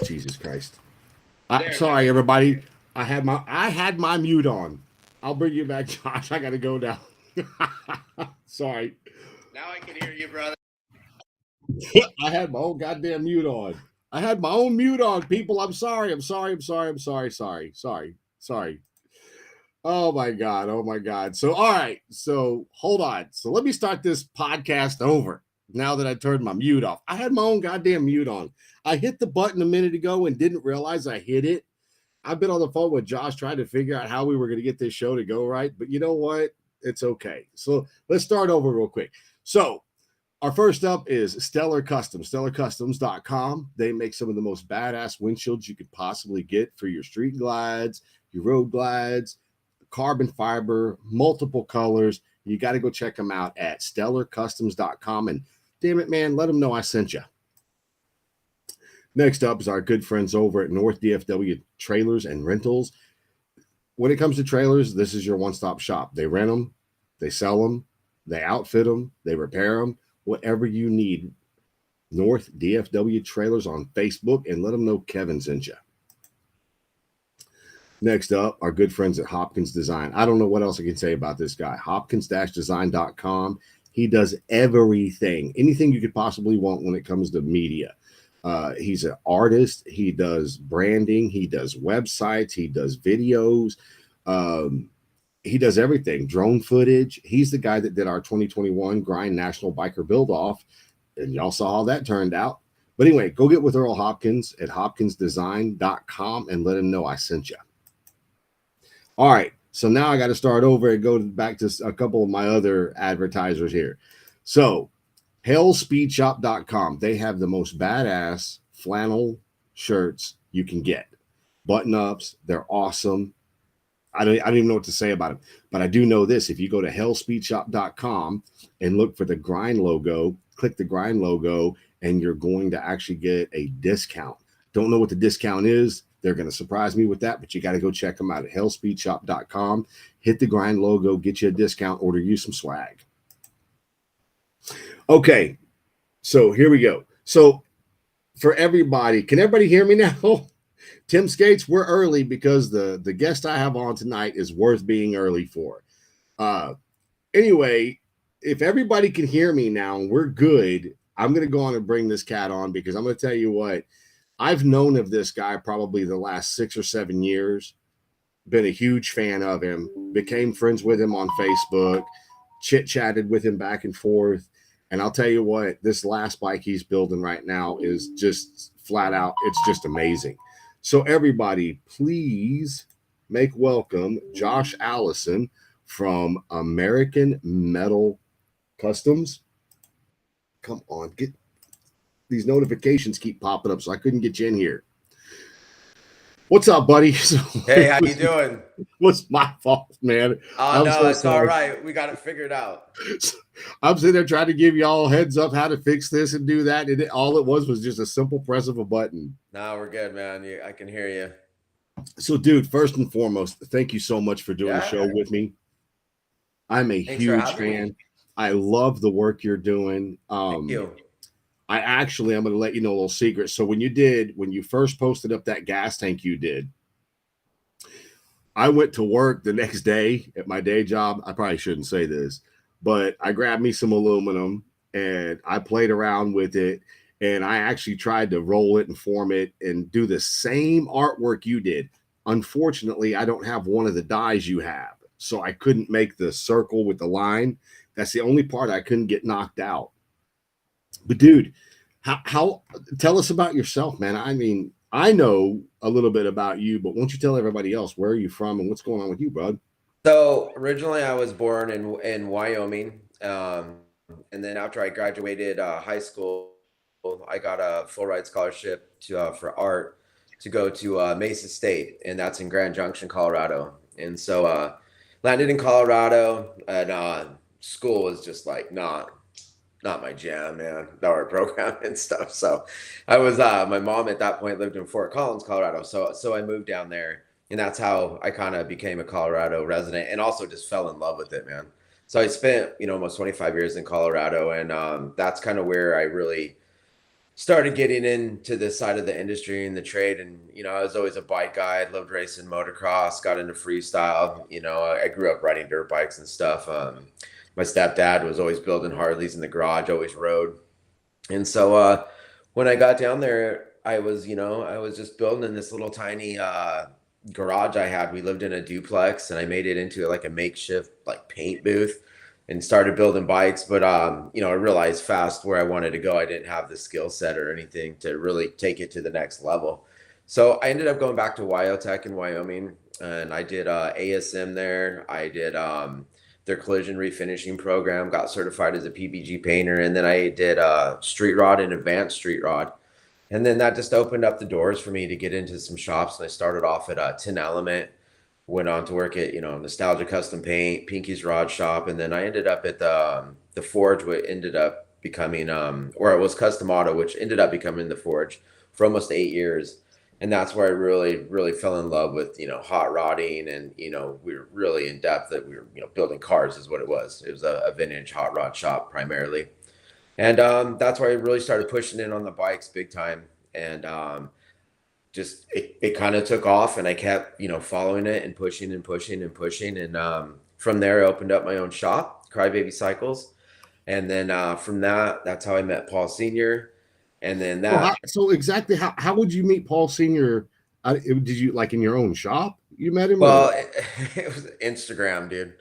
Jesus Christ. Sorry, everybody. I had my mute on. I'll bring you back, Josh. I gotta go now. Sorry. Now I can hear you, brother. I had my own goddamn mute on. I had my own mute on, people. I'm sorry. I'm sorry. I'm sorry. I'm sorry. Sorry. Sorry. Sorry. Oh my God. Oh my God. So, all right. So, hold on. So, let me start this podcast over now that I turned my mute off. I had my own goddamn mute on. I hit the button a minute ago and didn't realize I hit it. I've been on the phone with Josh trying to figure out how we were going to get this show to go right. But you know what? It's okay. So, let's start over real quick. So, our first up is Stellar Customs, stellarcustoms.com. They make some of the most badass windshields you could possibly get for your street glides, your road glides, carbon fiber, multiple colors. You got to go check them out at stellarcustoms.com. And damn it, man, let them know I sent you. Next up is our good friends over at North DFW Trailers and Rentals. When it comes to trailers, this is your one-stop shop. They rent them, they sell them, they outfit them, they repair them, whatever you need. North DFW Trailers on Facebook, and let them know Kevin sent you. Next up, our good friends at Hopkins Design. I don't know what else I can say about this guy. Hopkins-design.com. He does everything, anything you could possibly want when it comes to media. He's an artist. He does branding. He does websites. He does videos. He does everything. Drone footage. He's the guy that did our 2021 Grind National Biker Build Off, and y'all saw how that turned out. But anyway, go get with Earl Hopkins at hopkinsdesign.com and let him know I sent you. All right, so now I got to start over and go back to a couple of my other advertisers here. So, hellspeedshop.com. They have the most badass flannel shirts you can get. Button-ups, they're awesome. I don't even know what to say about them, but I do know this. If you go to hellspeedshop.com and look for the Grind logo, click the Grind logo, and you're going to actually get a discount. Don't know what the discount is. They're going to surprise me with that, but you got to go check them out at hellspeedshop.com. Hit the Grind logo, get you a discount, order you some swag. Okay, so here we go. So for everybody, can everybody hear me now? Tim Skates, we're early because the guest I have on tonight is worth being early for. Anyway, if everybody can hear me now and we're good, I'm going to go on and bring this cat on because I'm going to tell you what, I've known of this guy probably the last 6 or 7 years, been a huge fan of him, became friends with him on Facebook, chit-chatted with him back and forth. And I'll tell you what, this last bike he's building right now is just flat out, it's just amazing. So everybody, please make welcome Josh Allison from American Metal Customs. Come on, get these notifications keep popping up, so I couldn't get you in here. What's up, buddy? Hey, how you doing? What's my fault, man? Oh, no, it's all right. We got it figured out. I'm sitting there trying to give you all heads up how to fix this and do that. And all it was just a simple press of a button. No, we're good, man. I can hear you. So, dude, first and foremost, thank you so much for doing the show with me. I'm a huge fan. I love the work you're doing. Thank you. I'm going to let you know a little secret. So when you first posted up that gas tank you did, I went to work the next day at my day job. I probably shouldn't say this, but I grabbed me some aluminum and I played around with it. And I actually tried to roll it and form it and do the same artwork you did. Unfortunately, I don't have one of the dies you have. So I couldn't make the circle with the line. That's the only part I couldn't get knocked out. But dude, how tell us about yourself, man. I mean, I know a little bit about you, but won't you tell everybody else, where are you from and what's going on with you, bud? So originally I was born in Wyoming. And then after I graduated high school, I got a full ride scholarship for art to go to Mesa State, and that's in Grand Junction, Colorado. And so landed in Colorado, and school was just like not my jam, man. The art program and stuff. So I was my mom at that point lived in Fort Collins, Colorado. So I moved down there, and that's how I kind of became a Colorado resident, and also just fell in love with it, man. So I spent almost 25 years in Colorado, and that's kind of where I really started getting into this side of the industry and the trade. And, I was always a bike guy. I loved racing motocross, got into freestyle. I grew up riding dirt bikes and stuff. My stepdad was always building Harleys in the garage, always rode. And so when I got down there, I was just building in this little tiny garage I had. We lived in a duplex, and I made it into like a makeshift like paint booth and started building bikes. But I realized fast where I wanted to go. I didn't have the skill set or anything to really take it to the next level. So I ended up going back to Wyotech in Wyoming, and I did ASM there. I did their collision refinishing program, got certified as a PBG painter, and then I did street rod and advanced street rod. And then that just opened up the doors for me to get into some shops. And I started off at 10 Element, went on to work at, Nostalgia Custom Paint, Pinky's Rod Shop. And then I ended up at the Forge, which ended up becoming, or it was Custom Auto, which ended up becoming the Forge for almost 8 years. And that's where I really, really fell in love with, hot rodding. And, we were really in depth that we were, building cars is what it was. It was a vintage hot rod shop primarily. And that's where I really started pushing in on the bikes big time. And just it kind of took off, and I kept, following it and pushing and pushing and pushing. And from there, I opened up my own shop, Crybaby Cycles. And then from that's how I met Paul Sr. And then So exactly how would you meet Paul Sr.? Did you like in your own shop? You met him, well, or it was Instagram, dude.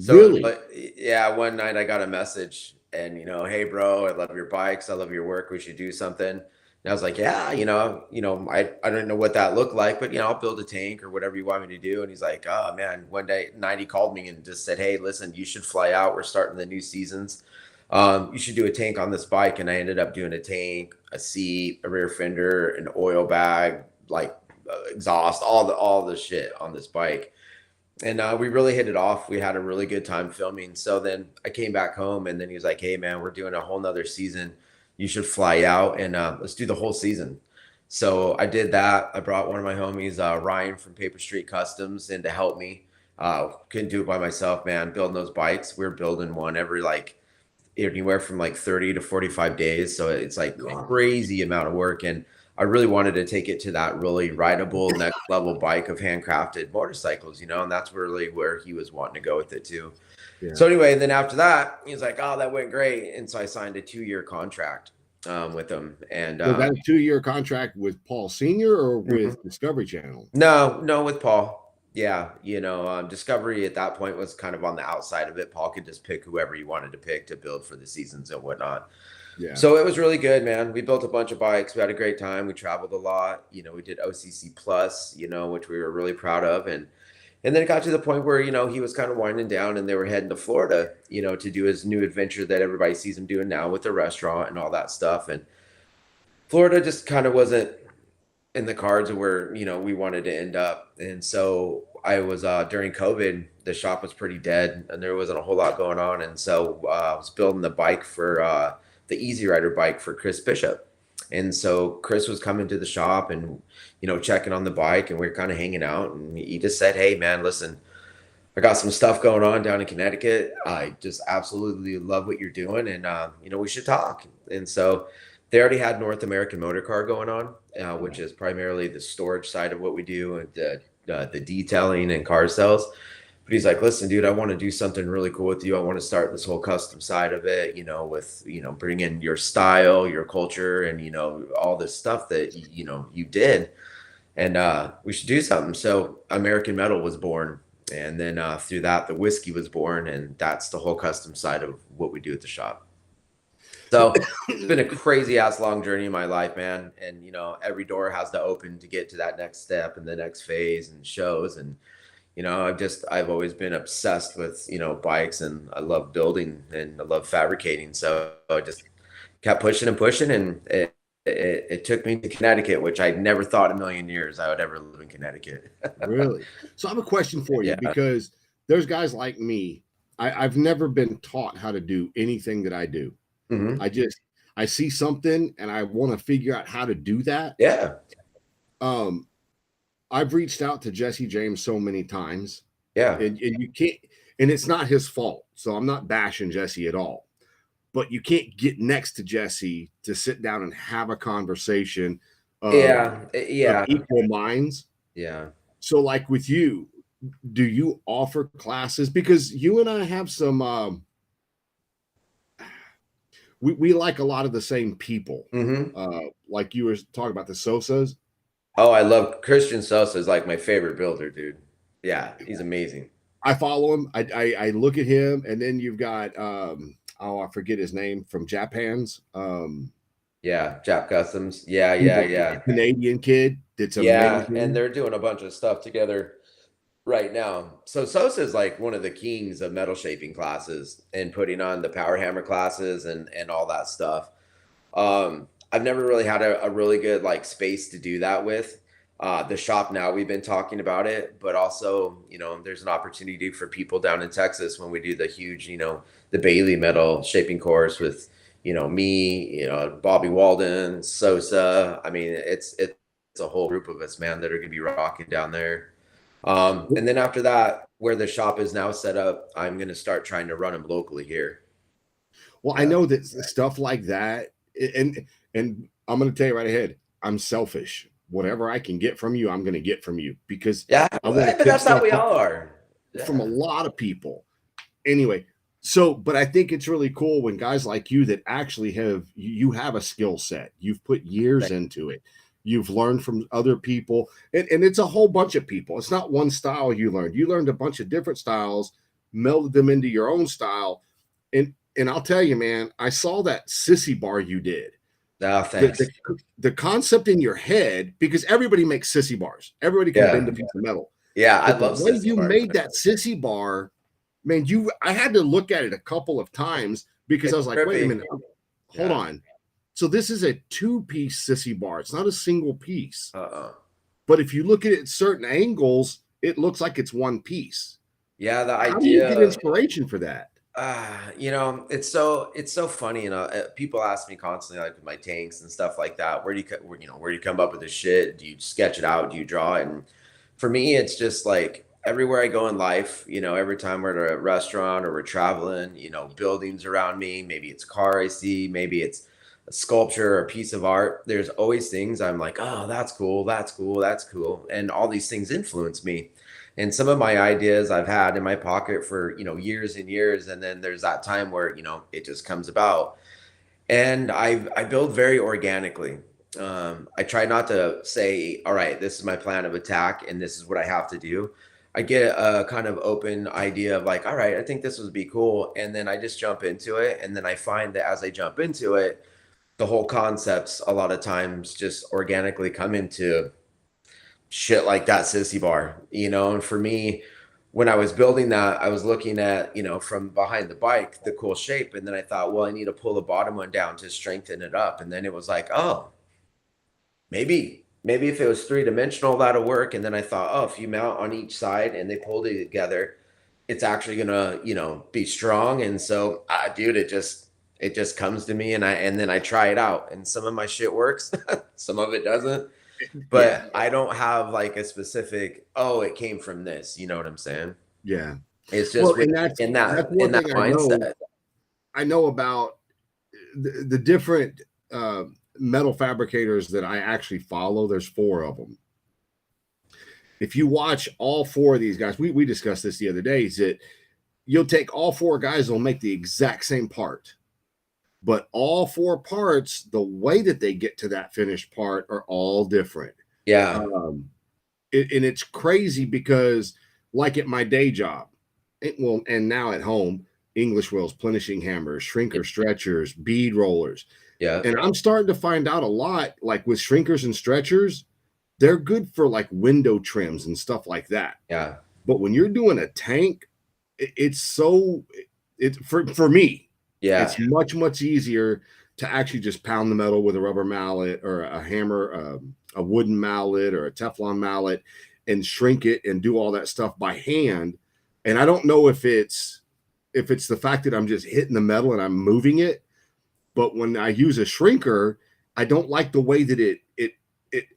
So, really? but yeah, one night I got a message and, hey, bro, I love your bikes. I love your work. We should do something. And I was like, yeah, I don't know what that looked like, but, I'll build a tank or whatever you want me to do. And he's like, oh, man, one night he called me and just said, hey, listen, you should fly out. We're starting the new seasons. You should do a tank on this bike. And I ended up doing a tank, a seat, a rear fender, an oil bag, like exhaust, all the shit on this bike. And we really hit it off. We had a really good time filming. So then I came back home, and then he was like, hey, man, we're doing a whole nother season. You should fly out and let's do the whole season. So I did that. I brought one of my homies, Ryan from Paper Street Customs, in to help me. Couldn't do it by myself, man. Building those bikes, we're building one every like anywhere from like 30 to 45 days. So it's like crazy amount of work. And I really wanted to take it to that really rideable next level bike of handcrafted motorcycles, and that's really where he was wanting to go with it too. Yeah. So anyway, then after that, he was like, oh, that went great. And so I signed a 2-year contract with him. And Was that a 2-year contract with Paul Sr. or with Discovery Channel? no, with Paul. Yeah, Discovery at that point was kind of on the outside of it. Paul could just pick whoever he wanted to pick to build for the seasons and whatnot. Yeah. So it was really good, man. We built a bunch of bikes. We had a great time. We traveled a lot. We did OCC Plus, which we were really proud of. And then it got to the point where, he was kind of winding down, and they were heading to Florida, to do his new adventure that everybody sees him doing now with the restaurant and all that stuff. And Florida just kind of wasn't in the cards of where, we wanted to end up. And so I was during COVID, the shop was pretty dead and there wasn't a whole lot going on. And so I was building the bike for the Easy Rider bike for Chris Bishop. And so Chris was coming to the shop and, checking on the bike, and we were kind of hanging out, and he just said, hey, man, listen, I got some stuff going on down in Connecticut. I just absolutely love what you're doing, and we should talk. And so they already had North American Motor Car going on, which is primarily the storage side of what we do, and the detailing and car sales. But he's like, listen, dude, I want to do something really cool with you. I want to start this whole custom side of it, with, bring in your style, your culture, and, all this stuff that, you did. And we should do something. So American Metal was born. And then through that, the whiskey was born. And that's the whole custom side of what we do at the shop. So it's been a crazy ass long journey in my life, man. And, every door has to open to get to that next step and the next phase and shows. And, I've always been obsessed with, bikes, and I love building and I love fabricating. So I just kept pushing and pushing, and it took me to Connecticut, which I never thought in a million years I would ever live in Connecticut. Really? So I have a question for you, Yeah. because there's guys like me. I've never been taught how to do anything that I do. Mhm. I see something and I want to figure out how to do that. Yeah. I've reached out to Jesse James so many times, Yeah. and you can't, and it's not his fault. So I'm not bashing Jesse at all. but you can't get next to Jesse to sit down and have a conversation of Yeah. equal minds. Yeah. So, like with you, do you offer classes? Because you and I have some, we like a lot of the same people. Mm-hmm. Like you were talking about the Sosas. Oh, I love Christian Sosa is like my favorite builder, dude. Yeah, he's amazing. I follow him. I look at him, and then you've got oh, I forget his name from Japan's. Yeah, Jap Customs. Yeah, He's yeah, a yeah. Canadian kid that's Yeah, and amazing. they're doing a bunch of stuff together right now. So Sosa is like one of the kings of metal shaping classes and putting on the power hammer classes and all that stuff. I've never really had a really good like space to do that with. The shop now we've been talking about it, but also, there's an opportunity for people down in Texas when we do the huge, the Bailey metal shaping course with, me, Bobby Walden, Sosa. I mean, it's a whole group of us, man, that are gonna be rocking down there. And then after that, where the shop is now set up, I'm gonna start trying to run them locally here. Well, I Yeah. know that stuff like that, and I'm going to tell you right ahead, I'm selfish. Whatever I can get from you, I'm going to get from you because Yeah, I want to but pick that's how stuff we up all are. from a Yeah. lot of people. Anyway, so but I think it's really cool when guys like you that actually you have a skill set. You've put years into it. You've learned from other people, and it's a whole bunch of people. It's not one style you learned. You learned a bunch of different styles, melded them into your own style, and I'll tell you, man, I saw that sissy bar you did. Oh, The, thanks. the concept in your head, because everybody makes sissy bars. Everybody can bend Yeah. a piece of metal. Yeah, I But the love way sissy you bars. made that sissy bar, man, I had to look at it a couple of times because I It's was like, wait a trippy. minute, hold Yeah. on. So this is a two-piece sissy bar. It's not a single piece. Uh-uh. But if you look at it at certain angles, it looks like it's one piece. Yeah, the How do you get idea. inspiration for that? It's so funny, people ask me constantly, like with my tanks and stuff like that, where do you come up with this shit? Do you sketch it out? Do you draw it? And for me, it's just like everywhere I go in life, every time we're at a restaurant or we're traveling, buildings around me, maybe it's a car I see, maybe it's a sculpture or a piece of art. There's always things I'm like, oh, that's cool, that's cool, that's cool. And all these things influence me. And some of my ideas I've had in my pocket for, years and years. And then there's that time where, it just comes about. And I build very organically. I try not to say, all right, this is my plan of attack and this is what I have to do. I get a kind of open idea of like, all right, I think this would be cool. And then I just jump into it. And then I find that as I jump into it, the whole concepts a lot of times just organically come into shit like that sissy bar, and for me, when I was building that, I was looking at, from behind the bike, the cool shape. And then I thought, well, I need to pull the bottom one down to strengthen it up. And then it was like, oh, maybe if it was three-dimensional, that'll work. And then I thought, oh, if you mount on each side and they pull it together, it's actually gonna, be strong. And so, dude, it just comes to me, and then I try it out. And some of my shit works, some of it doesn't. Yeah, But I don't have like a specific, oh, it came from this. You know what I'm saying? yeah. It's Well, just and that's in that's that one thing I know. mindset. I know about the different metal fabricators that I actually follow. There's four of them. If you watch all four of these guys, we discussed this the other day, is that you'll take all four guys, they'll make the exact same part. But all four parts, the way that they get to that finished part are all different. Yeah. Um, and it's crazy because, like at my day job, and now at home, English wheels, plenishing hammers, shrinker stretchers, bead rollers. Yeah. And I'm starting to find out a lot, like with shrinkers and stretchers, they're good for like window trims and stuff like that. Yeah. But when you're doing a tank, it's so it's for me, it's Yeah. much easier to actually just pound the metal with a rubber mallet or a hammer, a wooden mallet or a Teflon mallet, and shrink it and do all that stuff by hand. And I don't know if it's the fact that I'm just hitting the metal and I'm moving it, but when I use a shrinker, I don't like the way that it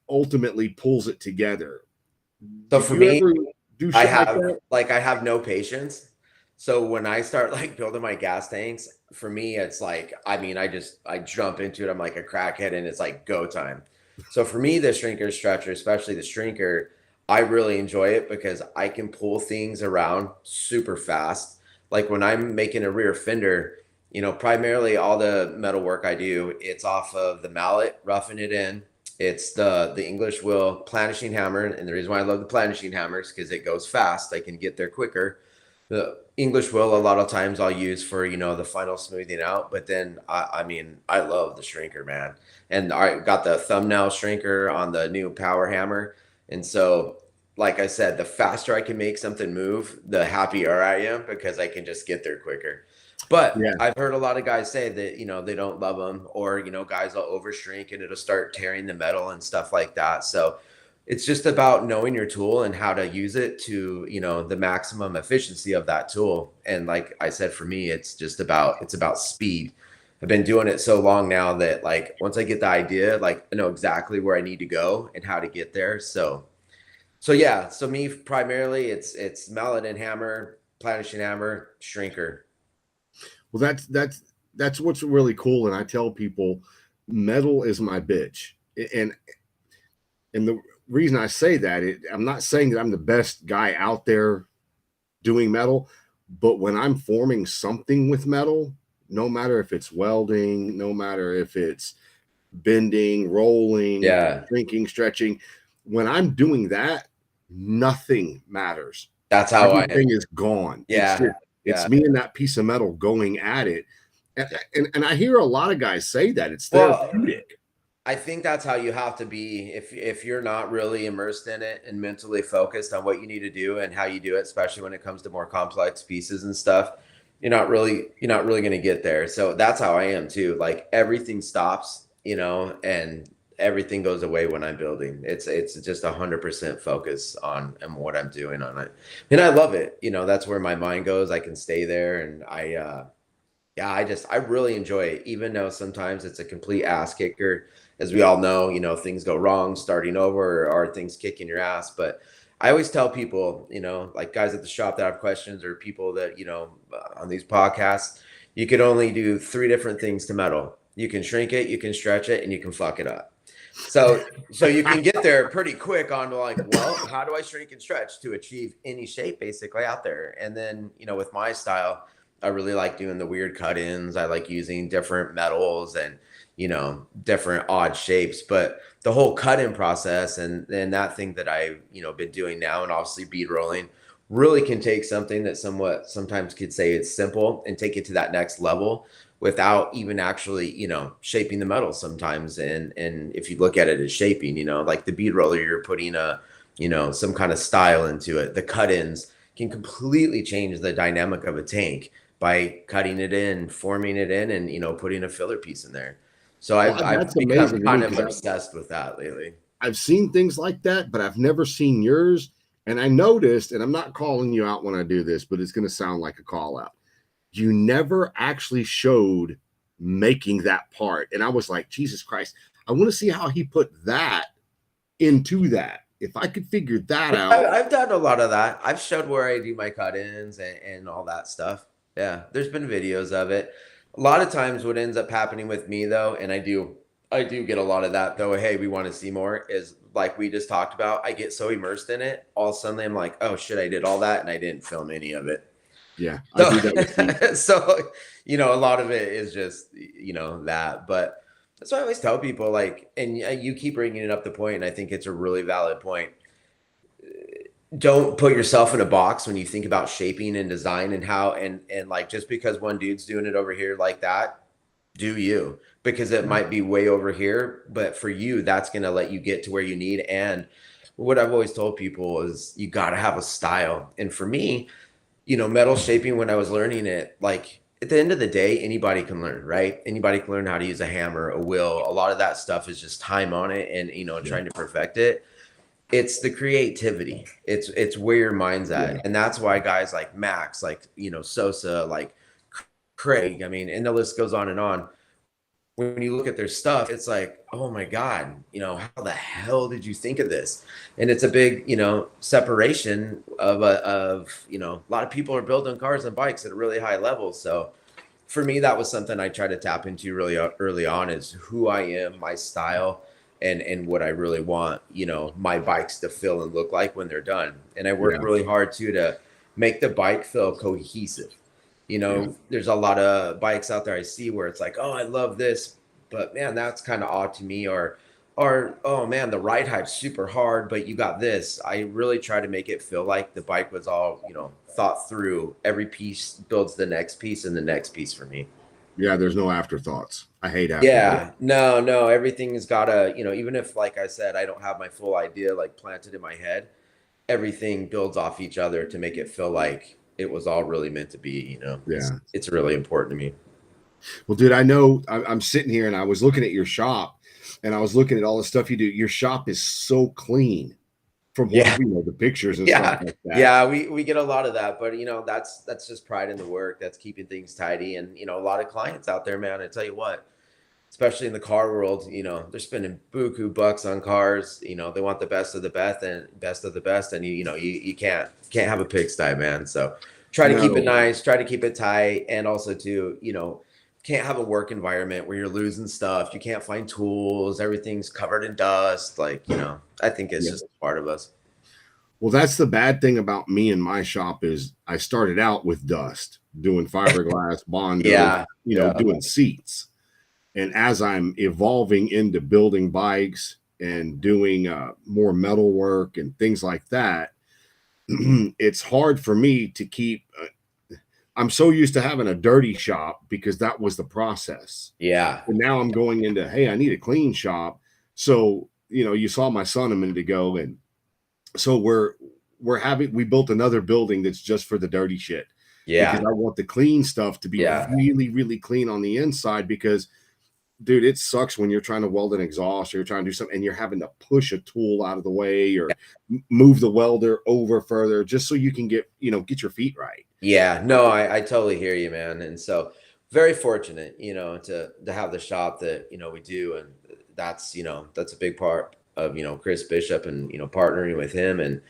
ultimately pulls it together. So Do for you me, ever do I shit like have that? like I have no patience. So when I start like building my gas tanks, for me, it's like, I mean, I jump into it. I'm like a crackhead and it's like go time. So for me, the shrinker stretcher, especially the shrinker, I really enjoy it because I can pull things around super fast. Like when I'm making a rear fender, primarily all the metal work I do, it's off of the mallet, roughing it in. It's the English wheel planishing hammer, and the reason why I love the planishing hammer is because it goes fast. I can get there quicker. The English will a lot of times I'll use for the final smoothing out, but then I mean I love the shrinker, man, and I got the thumbnail shrinker on the new power hammer, and so like I said, the faster I can make something move, the happier I am because I can just get there quicker. But Yeah. I've heard a lot of guys say that they don't love them, or guys will over shrink and it'll start tearing the metal and stuff like that. So it's just about knowing your tool and how to use it to the maximum efficiency of that tool. And like I said, for me, it's about speed. I've been doing it so long now that like once I get the idea, like I know exactly where I need to go and how to get there. So yeah, so me primarily it's mallet and hammer, planishing hammer, shrinker. Well, that's what's really cool. And I tell people, metal is my bitch. And the reason I say that, I'm not saying that I'm the best guy out there doing metal, but when I'm forming something with metal, no matter if it's welding, no matter if it's bending, rolling, Yeah, shrinking, stretching, when I'm doing that, nothing matters. that's how I am. Everything is gone. Yeah, It's yeah. me and that piece of metal going at it. And I hear a lot of guys say that it's Well, therapeutic. I think that's how you have to be if you're not really immersed in it and mentally focused on what you need to do and how you do it, especially when it comes to more complex pieces and stuff. You're not really going to get there. So that's how I am too. Like everything stops, and everything goes away when I'm building. It's just 100% focus on what I'm doing on it, and I love it. That's where my mind goes. I can stay there, and yeah, I really enjoy it, even though sometimes it's a complete ass kicker. As we all know, things go wrong starting over or things kicking your ass. But I always tell people, like guys at the shop that have questions or people that, on these podcasts, you can only do three different things to metal. You can shrink it, you can stretch it, and you can fuck it up. So you can get there pretty quick on like, well, how do I shrink and stretch to achieve any shape basically out there? And then, with my style, I really like doing the weird cut-ins. I like using different metals and, different odd shapes. But the whole cut-in process and that thing that I've, been doing now and obviously bead rolling really can take something that somewhat sometimes could say it's simple and take it to that next level without even actually, shaping the metal sometimes. And if you look at it as shaping, like the bead roller, you're putting some kind of style into it. The cut-ins can completely change the dynamic of a tank by cutting it in, forming it in, and putting a filler piece in there. So Well, I've that's become amazing to me kind of because obsessed with that lately. I've seen things like that, but I've never seen yours. And I noticed, and I'm not calling you out when I do this, but it's going to sound like a call out. You never actually showed making that part. And I was like, Jesus Christ, I want to see how he put that into that. If I could figure that Yeah, out. I've done a lot of that. I've showed where I do my cut-ins and all that stuff. Yeah, there's been videos of it. A lot of times what ends up happening with me though, and I do get a lot of that though, hey, we want to see more, is like we just talked about, I get so immersed in it, all of a sudden I'm like, oh shit, I did all that and I didn't film any of it. Yeah, I So do that with you. so a lot of it is just that. But that's why I always tell people, like, and you keep bringing it up the point, and I think it's a really valid point. Don't put yourself in a box when you think about shaping and design and how and like just because one dude's doing it over here like that, do you, because it might be way over here, but for you that's going to let you get to where you need. And what I've always told people is you got to have a style. And for me, metal shaping, when I was learning it, like at the end of the day, anybody can learn, right? Anybody can learn how to use a hammer, a wheel. A lot of that stuff is just time on it and Yeah. trying to perfect it. It's the creativity. It's where your mind's Yeah. at. And that's why guys like Max, like Sosa, like Craig, I mean, and the list goes on and on. when you look at their stuff, it's like, oh my God, how the hell did you think of this? And it's a big, separation of a lot of people are building cars and bikes at a really high level. So for me, that was something I tried to tap into really early on, is who I am, my style, and what I really want, my bikes to feel and look like when they're done. And I work Yeah. really hard too to make the bike feel cohesive. Yeah. There's a lot of bikes out there I see where it's like, oh, I love this, but man, that's kind of odd to me. Or oh man, the ride height's super hard, but you got this. I really try to make it feel like the bike was all, thought through. Every piece builds the next piece and the next piece for me. Yeah. There's no afterthoughts. I hate afterthoughts. Yeah, no, everything's gotta, even if, like I said, I don't have my full idea like planted in my head, everything builds off each other to make it feel like it was all really meant to be. It's Yeah. it's really important to me. Well, dude, I know I'm sitting here and I was looking at your shop and I was looking at all the stuff you do. Your shop is so clean from what Yeah. we know, the pictures and stuff Yeah. like that. Yeah, we get a lot of that, but that's just pride in the work. That's keeping things tidy. And a lot of clients out there, man, I tell you what, especially in the car world, they're spending buku bucks on cars. They want the best of the best and best of the best. And you can't have a pigsty, man. So try to keep it No. nice, try to keep it tight, and also to, can't have a work environment where you're losing stuff. You can't find tools, everything's covered in dust. Like, I think it's Yeah. just part of us. Well, that's the bad thing about me and my shop is I started out with dust, doing fiberglass, Bondo, Yeah. Yeah. doing seats. And as I'm evolving into building bikes and doing more metal work and things like that, it's hard for me to keep. I'm so used to having a dirty shop because that was the process. Yeah. And now I'm going into, hey, I need a clean shop. So, you saw my son a minute ago, and so we built another building that's just for the dirty shit. Yeah. Because I want the clean stuff to be Yeah. really, really clean on the inside because dude, it sucks when you're trying to weld an exhaust or you're trying to do something and you're having to push a tool out of the way or move the welder over further just so you can get your feet right. Yeah, no, I totally hear you, man. And so very fortunate, to have the shop that, we do. And that's a big part of, Chris Bishop and, partnering with him. And,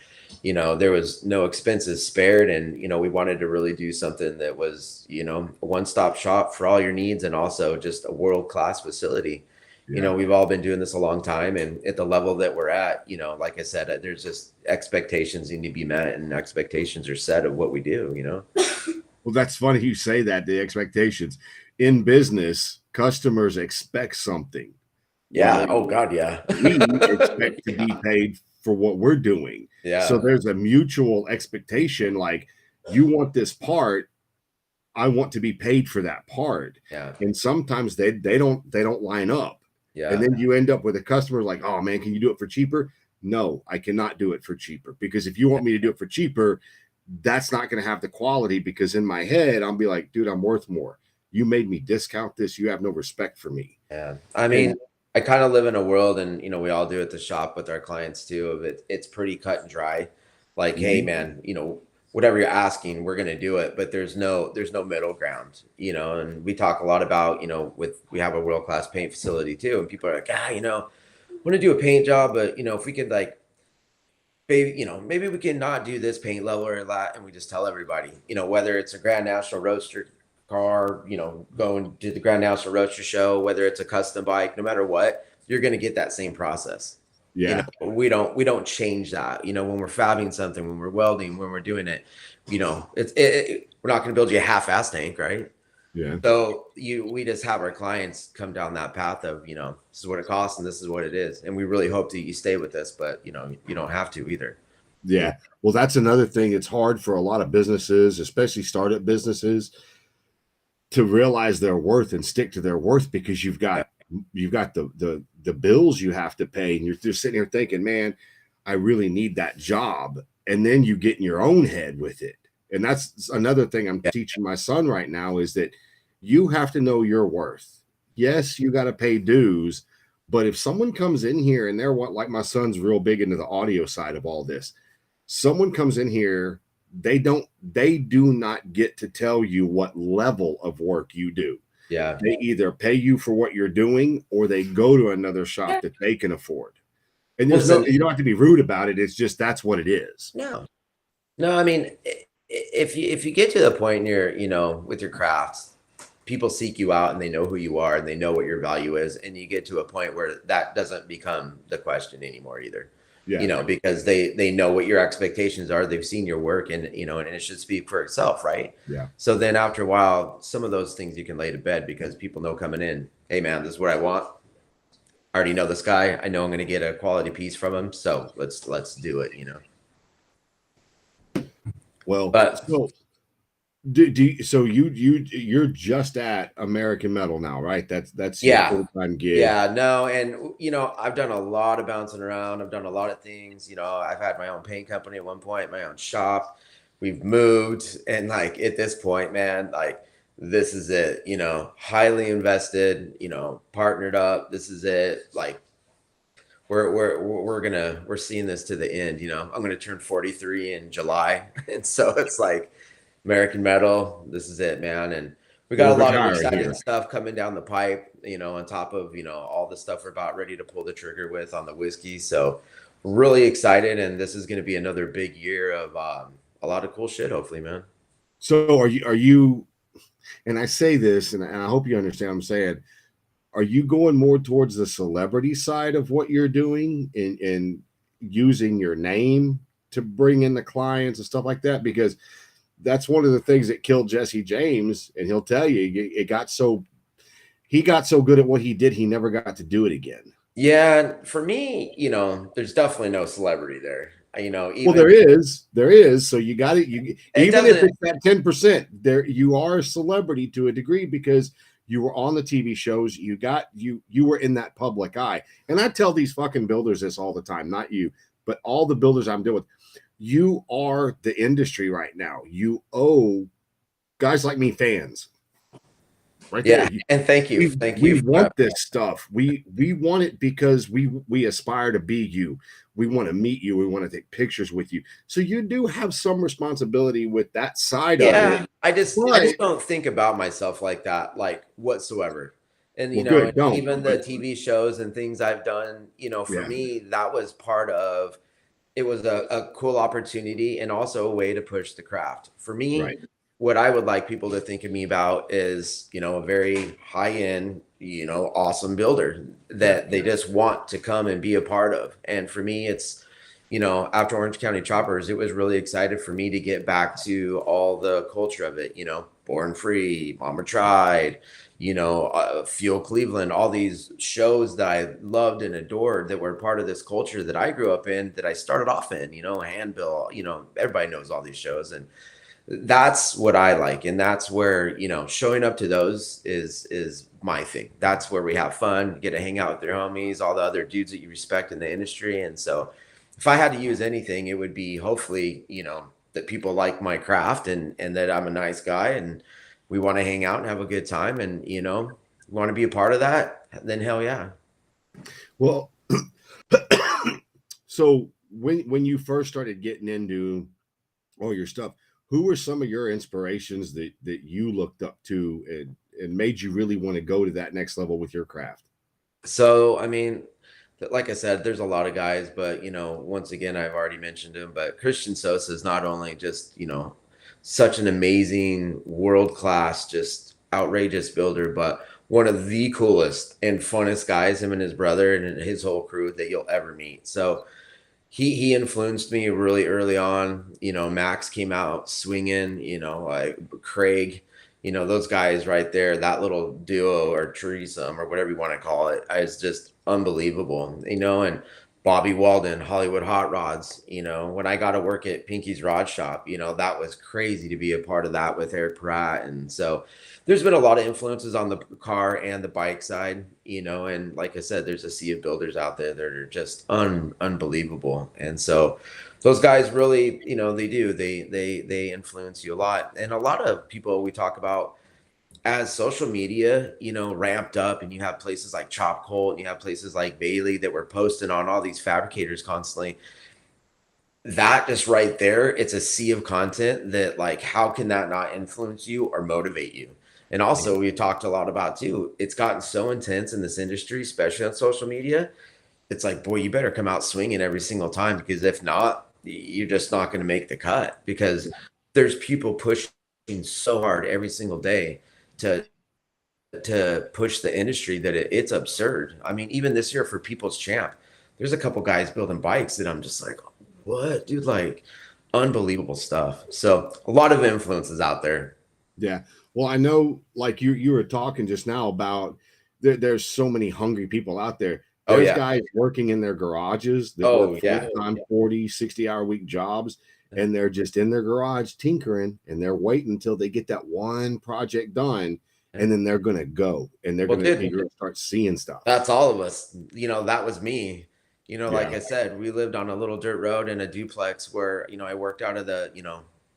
there was no expenses spared. And, we wanted to really do something that was, a one-stop shop for all your needs and also just a world-class facility. Yeah. We've all been doing this a long time, and at the level that we're at, like I said, there's just expectations need to be met, and expectations are set of what we do. Well, that's funny you say that, the expectations. In business, customers expect something. Yeah. Oh God. Yeah. We expect to be paid for what we're doing. Yeah. So there's a mutual expectation like you want this part, I want to be paid for that part. Yeah. And sometimes they don't line up. Yeah. And then you end up with a customer like, oh man, can you do it for cheaper? No, I cannot do it for cheaper because if you want me to do it for cheaper, that's not going to have the quality because in my head, I'll be like, dude, I'm worth more. You made me discount this. You have no respect for me. Yeah. I mean, I kind of live in a world, and we all do at the shop with our clients too, of it's pretty cut and dry. Like, hey man, whatever you're asking, we're going to do it, but there's no middle ground, and we talk a lot about, we have a world-class paint facility too. And people are like, I want to do a paint job, but if we could like, maybe we can not do this paint level or that. And we just tell everybody, whether it's a Grand National Roadster car, going to the Grand National Roadster show, whether it's a custom bike, no matter what, you're going to get that same process. Yeah. We don't change that. When we're fabbing something, when we're welding, when we're doing it, we're not going to build you a half-ass tank, right? Yeah. So we just have our clients come down that path of, this is what it costs and this is what it is. And we really hope that you stay with us, but you don't have to either. Yeah. Well, that's another thing. It's hard for a lot of businesses, especially startup businesses, to realize their worth and stick to their worth because you've got the bills you have to pay, and you're just sitting here thinking, man, I really need that job. And then you get in your own head with it. And that's another thing I'm teaching my son right now is that you have to know your worth. Yes, you got to pay dues, but if someone comes in here and they're like my son's real big into the audio side of all this, someone comes in here, they do not get to tell you what level of work you do. Yeah. They either pay you for what you're doing or they go to another shop that they can afford. And there's no, Listen, you don't have to be rude about it. It's just that's what it is. no, no, I mean, if you get to the point in your, with your crafts, people seek you out and they know who you are and they know what your value is, and you get to a point where that doesn't become the question anymore either. Yeah. Because they know what your expectations are, they've seen your work, and and it should speak for itself, right? Yeah. So then after a while, some of those things you can lay to bed because people know coming in, hey man, this is what I want. I already know this guy. I know I'm going to get a quality piece from him. So let's do it. Well, But so so you're just at American Metal now, right? That's your yeah, full-time gig. yeah, no. And, I've done a lot of bouncing around. I've done a lot of things. I've had my own paint company at one point, my own shop. We've moved. And like at this point, man, like this is it, highly invested, partnered up. This is it. Like we're seeing this to the end. I'm gonna turn 43 in July. And so it's like American Metal, this is it, man. And we got We're a lot of retiring exciting here. stuff coming down the pipe, on top of all the stuff we're about ready to pull the trigger with on the whiskey. So really excited, and this is going to be another big year of a lot of cool shit, hopefully, man. So are you and I say this and I hope you understand what I'm saying. Are you going more towards the celebrity side of what you're doing and using your name to bring in the clients and stuff like that? Because that's one of the things that killed Jesse James, and he'll tell you he got so good at what he did, he never got to do it again. Yeah, for me, there's definitely no celebrity there. Well, Even there is. So you got it. You it even if doesn't. it's that 10%, there you are a celebrity to a degree because you were on the TV shows. You were in that public eye. And I tell these fucking builders this all the time, not you, but all the builders I'm dealing with. You are the industry right now. You owe guys like me fans. Right there. Yeah, and thank We you for want that. this stuff. We want it because we aspire to be you. We want to meet you. We want to take pictures with you. So you do have some responsibility with that side of it. Yeah, I just But don't think about myself like that, like whatsoever. And well, and good. Don't. even the But TV shows and things I've done, for yeah, me, that was part of it was a cool opportunity and also a way to push the craft. For me, right, what I would like people to think of me about is, a very high end, awesome builder yeah, that they just want to come and be a part of. And for me, it's, after Orange County Choppers, it was really excited for me to get back to all the culture of it, Born Free, Mama Tried, Fuel Cleveland, all these shows that I loved and adored that were part of this culture that I grew up in, that I started off in, Handbill, everybody knows all these shows. And that's what I like. And that's where, showing up to those is my thing. That's where we have fun, get to hang out with their homies, all the other dudes that you respect in the industry. And so if I had to use anything, it would be hopefully, that people like my craft and that I'm a nice guy and we want to hang out and have a good time and, want to be a part of that, then hell yeah. well, so when you first started getting into all your stuff, who were some of your inspirations that you looked up to and made you really want to go to that next level with your craft? So, I mean, like I said, there's a lot of guys, but once again, I've already mentioned him. But Christian Sosa is not only just such an amazing, world class, just outrageous builder, but one of the coolest and funnest guys. Him and his brother and his whole crew that you'll ever meet. So he influenced me really early on. Max came out swinging. Like Craig. Those guys right there, that little duo or threesome or whatever you want to call it, is just unbelievable. And Bobby Walden, Hollywood Hot Rods. When I got to work at Pinky's Rod Shop, that was crazy to be a part of that with Eric Pratt. And so there's been a lot of influences on the car and the bike side, and like I said, there's a sea of builders out there that are just unbelievable. And so those guys really, they influence you a lot. And a lot of people we talk about, as social media, ramped up, and you have places like Chop Colt and you have places like Bailey that were posting on all these fabricators constantly. That just right there, it's a sea of content that, like, how can that not influence you or motivate you? And also, we talked a lot about too, it's gotten so intense in this industry, especially on social media. It's like, boy, you better come out swinging every single time, because if not, you're just not going to make the cut, because there's people pushing so hard every single day to push the industry that it's absurd. I mean, even this year for People's Champ, there's a couple guys building bikes that I'm just like, what, dude? Like, unbelievable stuff. So a lot of influences out there. Yeah. Well, I know, like you were talking just now about there's so many hungry people out there. Oh There's yeah. guys working in their garages that Oh work yeah. full-time 40, 60-hour week jobs, and they're just in their garage tinkering, and they're waiting until they get that one project done, and then they're gonna go, and Well, dude, you're gonna start seeing stuff. that's all of us. That was me. Like Yeah. I said, we lived on a little dirt road in a duplex where, I worked out of the,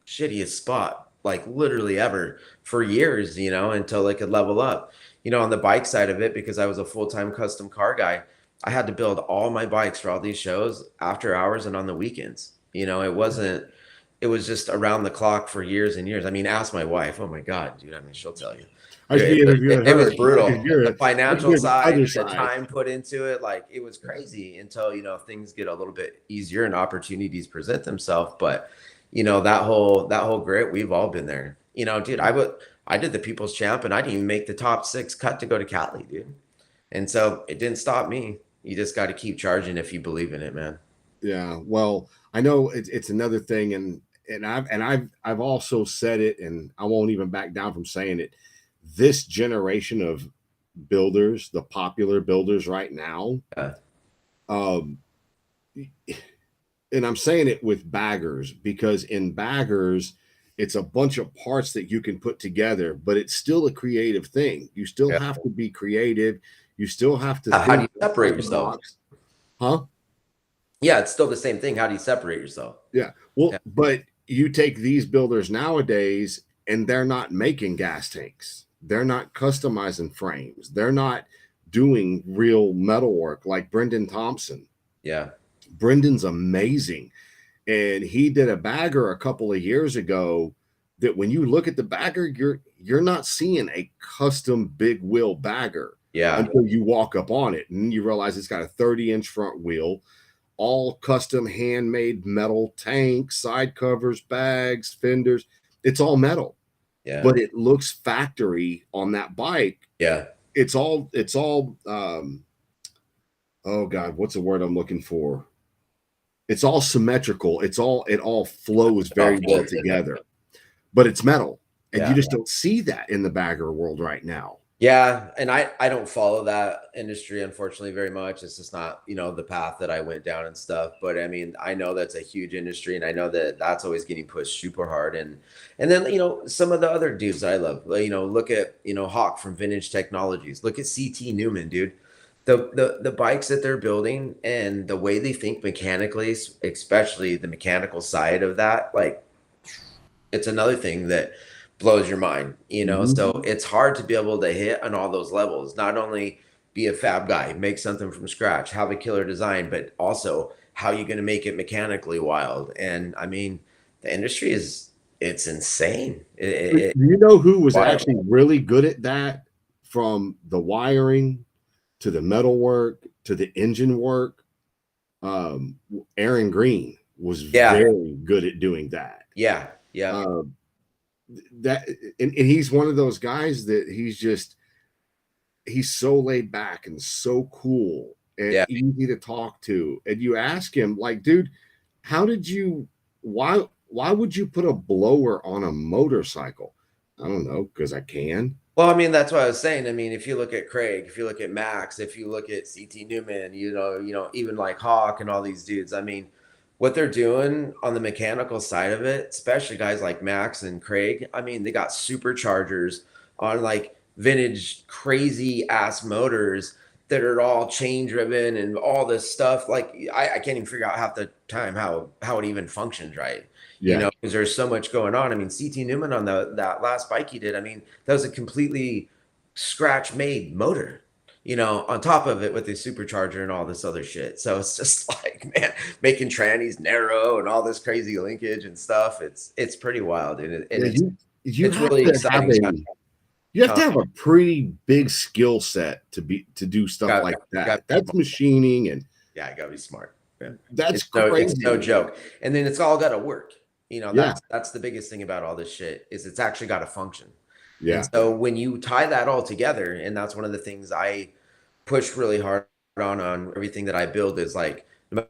shittiest spot, like literally ever, for years, until they could level up. On the bike side of it, because I was a full-time custom car guy, I had to build all my bikes for all these shows after hours and on the weekends. It was just around the clock for years and years. I mean, ask my wife. Oh my God, dude. I mean, she'll tell you. I should be interviewing It was her. brutal. The I should financial be on the side, other the side. time put into it, like, it was crazy until, things get a little bit easier and opportunities present themselves. But, that whole grit, we've all been there. Dude, I did the People's Champ, and I didn't even make the top 6 cut to go to Cali, dude. And so it didn't stop me. You just got to keep charging if you believe in it, man. Yeah. Well, I know it's another thing, and I've also said it, and I won't even back down from saying it. This generation of builders, the popular builders right now, Yeah. um, and I'm saying it with baggers, because in baggers, it's a bunch of parts that you can put together, but it's still a creative thing. You still Yeah. have to be creative. You still have to How do you think separate outside the yourself? box. Huh? Yeah, it's still the same thing. How do you separate yourself? Yeah. Well, Yeah. but you take these builders nowadays, and they're not making gas tanks. They're not customizing frames. They're not doing real metal work like Brendan Thompson. Yeah. Brendan's amazing. And he did a bagger a couple of years ago that when you look at the bagger, you're not seeing a custom big wheel bagger Yeah. until you walk up on it, and you realize it's got a 30-inch front wheel, all custom handmade metal tanks, side covers, bags, fenders. It's all metal, Yeah. but it looks factory on that bike. Yeah. It's all oh God, what's the word I'm looking for? It's all symmetrical. It all flows very well together, but it's metal. And Yeah. you just don't see that in the bagger world right now. Yeah, and I don't follow that industry, unfortunately, very much. It's just not, the path that I went down and stuff. But I mean, I know that's a huge industry, and I know that that's always getting pushed super hard. And then, some of the other dudes that I love, like, look at, Hawk from Vintage Technologies. Look at CT Newman, dude. The bikes that they're building and the way they think mechanically, especially the mechanical side of that, like, it's another thing that blows your mind, So it's hard to be able to hit on all those levels. Not only be a fab guy, make something from scratch, have a killer design, but also how you're going to make it mechanically wild. And I mean, the industry it's insane. You know who was Wild. actually really good at that, from the wiring to the metal work to the engine work? Aaron Green was very good at doing that. Yeah. That and he's one of those guys that he's so laid back and so cool and easy to talk to. And you ask him, like, dude, why would you put a blower on a motorcycle? I don't know, because I can. Well, I mean, that's what I was saying. I mean, if you look at Craig, if you look at Max, if you look at CT Newman, even like Hawk and all these dudes, I mean, what they're doing on the mechanical side of it, especially guys like Max and Craig, I mean, they got superchargers on like vintage crazy ass motors that are all chain driven and all this stuff. Like, I can't even figure out half the time how it even functions right. Yeah. Because there's so much going on. I mean, CT Newman on that last bike he did, I mean, that was a completely scratch made motor, on top of it with the supercharger and all this other shit. So it's just like, man, making trannies narrow and all this crazy linkage and stuff. It's pretty wild. And it's really exciting. You have Um, to have a pretty big skill set to do stuff like you got that. That's machining, and yeah, I gotta be smart. Yeah. that's It's no crazy. joke. And then it's all gotta work. Yeah, That's the biggest thing about all this shit is it's actually gotta function. And yeah. so when you tie that all together, and that's one of the things I push really hard on everything that I build is like no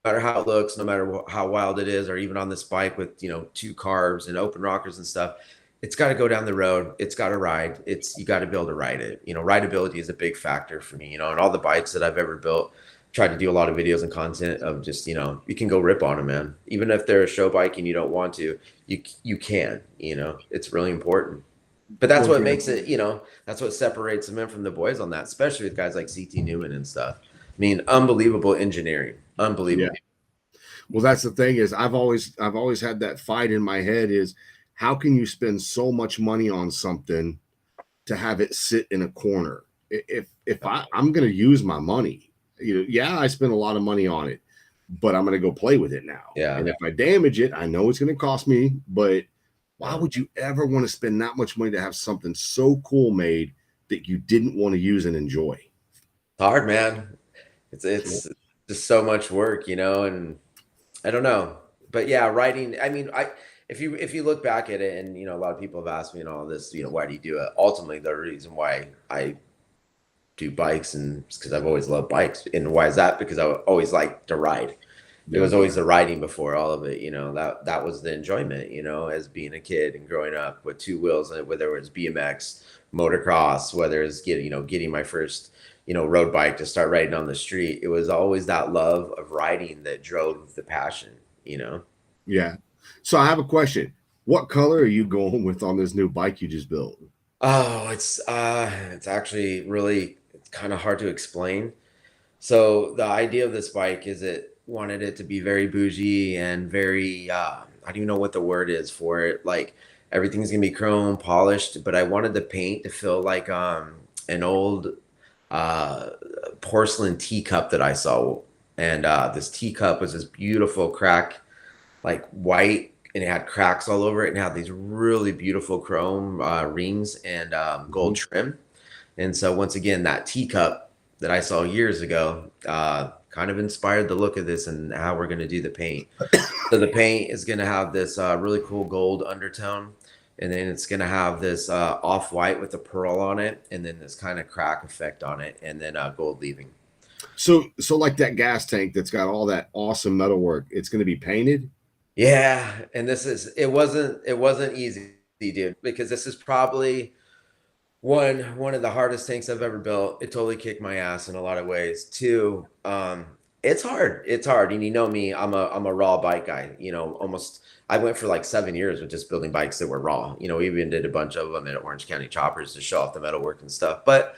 matter how it looks, no matter how wild it is, or even on this bike with two carbs and open rockers and stuff, it's got to go down the road. It's got to ride. You got to be able to ride it. Rideability is a big factor for me. And all the bikes that I've ever built, tried to do a lot of videos and content of just you can go rip on them, man. Even if they're a show bike and you don't want to, you can. It's really important. But that's Well, what makes it. That's what separates the men from the boys on that, especially with guys like CT Newman and stuff. I mean, unbelievable engineering, yeah. unbelievable. Well, that's the thing is I've always had that fight in my head is how can you spend so much money on something to have it sit in a corner? If I'm going to use my money, yeah, I spent a lot of money on it, but I'm going to go play with it now. Yeah. And if I damage it, I know it's going to cost me, but why Yeah. would you ever want to spend that much money to have something so cool made that you didn't want to use and enjoy? Hard, man. It's So, it's just so much work, and I don't know. But yeah, writing, I mean, if you look back at it and a lot of people have asked me and all this, why do you do it? Ultimately, the reason why I do bikes and it's because I've always loved bikes. And why is that? Because I always liked to ride. It yeah, was always the riding before all of it, that was the enjoyment, as being a kid and growing up with two wheels, whether it was BMX, motocross, whether it's getting my first, road bike to start riding on the street. It was always that love of riding that drove the passion. yeah. So I have a question. What color are you going with on this new bike you just built? Oh, it's actually really it's kind of hard to explain. So the idea of this bike is it wanted it to be very bougie and very I don't even know what the word is for it. Like everything's gonna be chrome polished, but I wanted the paint to feel like an old uh porcelain teacup that I saw. And this teacup was this beautiful crack, like white, and it had cracks all over it and it had these really beautiful chrome rings and gold Mhm. trim. And so once again, that teacup that I saw years ago kind of inspired the look of this and how we're going to do the paint. So the paint is going to have this really cool gold undertone, and then it's going to have this off-white with a pearl on it, and then this kind of crack effect on it, and then gold leaving. So like that gas tank that's got all that awesome metalwork, it's going to be painted. Yeah, and it wasn't easy, dude, because this is probably one of the hardest tanks I've ever built. It totally kicked my ass in a lot of ways. Two, it's hard. It's hard. And me, I'm a raw bike guy. Almost I went for like 7 years with just building bikes that were raw. We even did a bunch of them at Orange County Choppers to show off the metalwork and stuff. But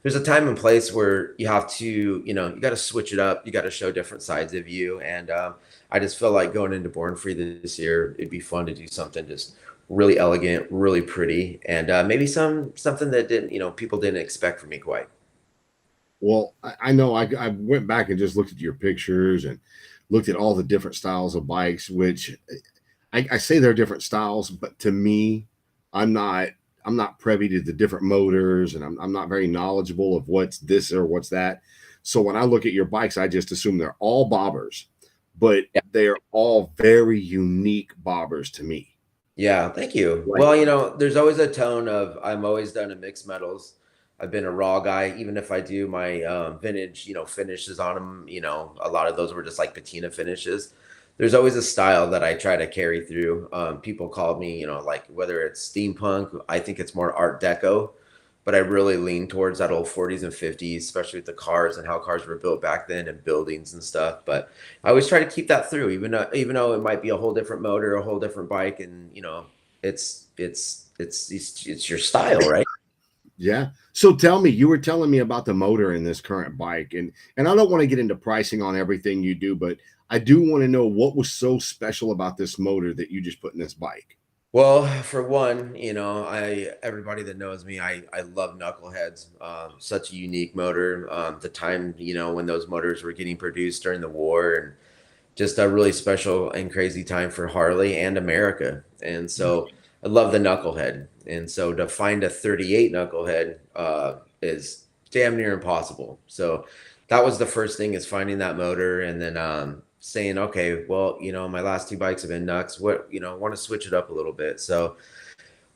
there's a time and place where you have to, you got to switch it up. You got to show different sides of you. And I just feel like going into Born Free this year, it'd be fun to do something just really elegant, really pretty, and maybe something that didn't, people didn't expect from me quite. Well, I know I went back and just looked at your pictures and looked at all the different styles of bikes, which I say they're different styles, but to me, I'm not I'm not privy to the different motors, and I'm not very knowledgeable of what's this or what's that. So when I look at your bikes, I just assume they're all bobbers, but Yeah. they are all very unique bobbers to me. Yeah, thank you. Like, Well, there's always a tone of I'm always done in mixed metals. I've been a raw guy, even if I do my vintage, finishes on them. A lot of those were just like patina finishes. There's always a style that I try to carry through. People call me, like whether it's steampunk, I think it's more Art Deco, but I really lean towards that old 40s and 50s, especially with the cars and how cars were built back then and buildings and stuff. But I always try to keep that through, even though it might be a whole different motor, a whole different bike, and it's your style, right? yeah. So tell me, you were telling me about the motor in this current bike, and I don't want to get into pricing on everything you do, but I do want to know what was so special about this motor that you just put in this bike. Well, for one, I everybody that knows me, I love knuckleheads. Such a unique motor. The time, when those motors were getting produced during the war, and just a really special and crazy time for Harley and America. And so I love the knucklehead. And so to find a 38 knucklehead is damn near impossible. So that was the first thing, is finding that motor, and then saying, okay, well, my last two bikes have been nuts. What, I want to switch it up a little bit. So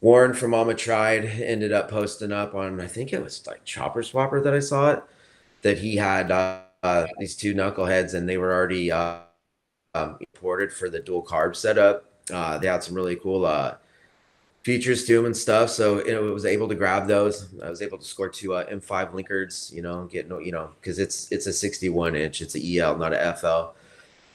Warren from Mama Tried ended up posting up on, I think it was like Chopper Swapper that I saw it, that he had these two knuckleheads, and they were already imported for the dual carb setup. They had some really cool features to them and stuff. So it was able to grab those. I was able to score two M5 linkers, because it's a 61 inch. It's an EL, not a FL.